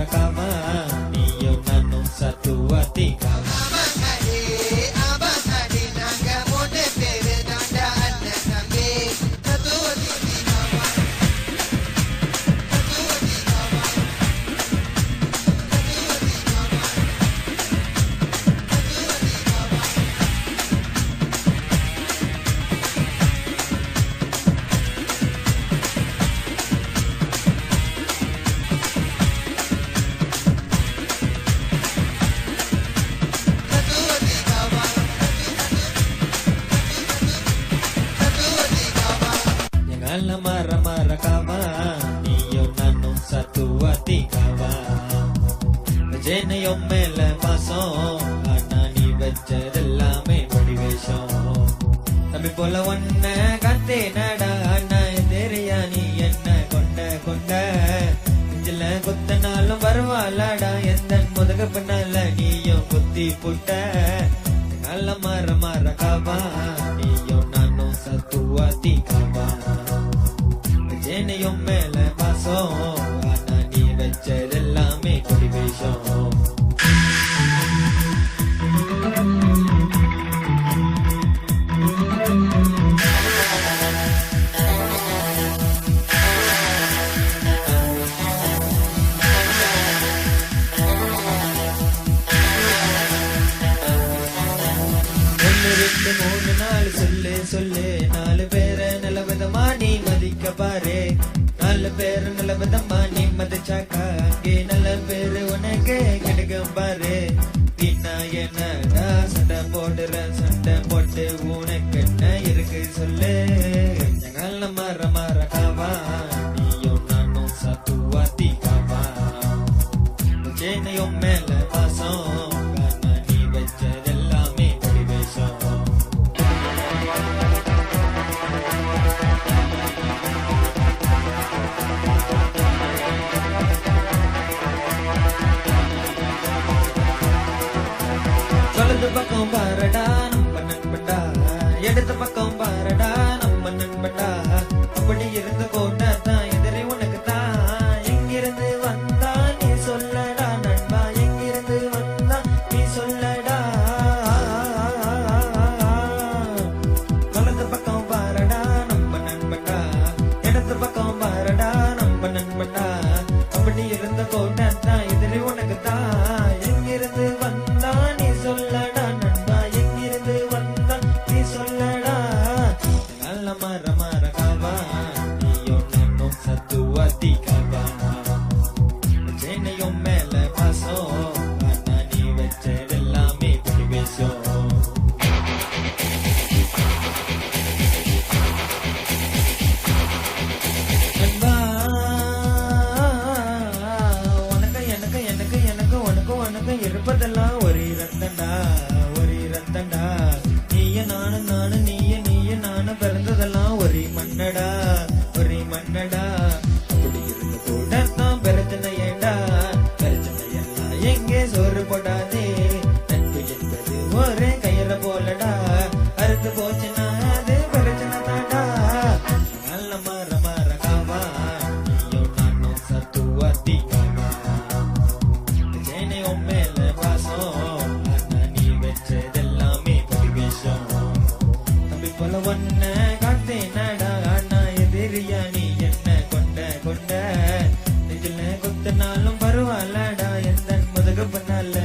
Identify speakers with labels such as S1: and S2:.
S1: rakawa niyo nanong satu hati kawan. Marah-marah kawan niyo nanong satu hati kawan. Jene yo mele masom anani vechadellame motivation. Thambi pola onne katte nada anna theriyani enna konda nijla kuttanalum varvalada endan mudaga pinnala niyo kutti putta. Nalla marah-marah kawan niyo nanong satu hati kawan. Yo mele paso anani vechadellame motivation. மூணு நாள் சொல்லு நாலு பேரை நிலவதமா நீ மதிக்க பாரு. நாலு பேரு நிலவதமா நீ மதிச்சாக்கா அங்கே நல்ல பேரு உனக்கு கிடைக்கும் பாரு. பின்னா என்னடா சண்டை போட்டு உனக்கு என்ன இருக்கு சொல்லு. நல்ல மர காவா நீயோ நானும் சத்து வாத்தி காவா. சேனையும் மேல பாசம் நீ வச்சதெல்லாமே பரிவேஷம். வலது பக்கம் பாரடா நம்ம நண்பண்டா, இடது பக்கம் பாரடா நம்ம நண்பண்டா. அப்படி இருந்த கோட்டை தான் எதிரி உனக்கு தான். எங்கிருந்து வந்தா நீ சொல்லடா நண்பா, எங்கிருந்து வந்தா நீ சொல்லடா. வலது பக்கம் பாரடா நம்ம நண்பண்டா, இடது பக்கம் பாரடா நம்ம நண்பண்டா. அப்படி இருந்த கோட்டை தான் எதிரி உனக்கு தான். எங்கிருந்து வந்தா நீ சொல்லடா நண்பா, எங்கிருந்து வந்தா நீ சொல்லடா. நல்ல மர காவா நீயோ நானும் சத்து வாத்தி காவா. சேனையும் மேல பாசம் ஆனா நீ வச்சதெல்லாமே பரிவேஷம். நண்பா உனக்கு இருப்பதெல்லாம் ஒரு ரத்தண்டா, ஒரு ரத்தண்டா. நீய நானு நீய நானு பிறந்ததெல்லாம் ஒரு மண்ணடா, ஒரு மண்ணடா. அப்படி இருந்த கூட தான் பிரச்சனை ஏண்டா, பிரச்சனை எல்லாம் எங்கே சோறு போடாதே. நட்பு என்பது ஒரு கயிற போலடா, அறுத்து போச்சுன்னா அது பிரச்சனை தாண்டா. நல்ல மர காவா நீயோ நானும் சத்து வாத்தி காவா. சேனையும் மேல பாசம் ஆனா நீ வச்சதெல்லாமே பரிவேஷம். தம்பி போல ஒன்ன காத்தே நடா ஆனா எதிரியா நீ என்ன கொண்ட நெஞ்சில குத்துனாலும் பரவாயில்லடா. எந்த முதுகு பண்ணால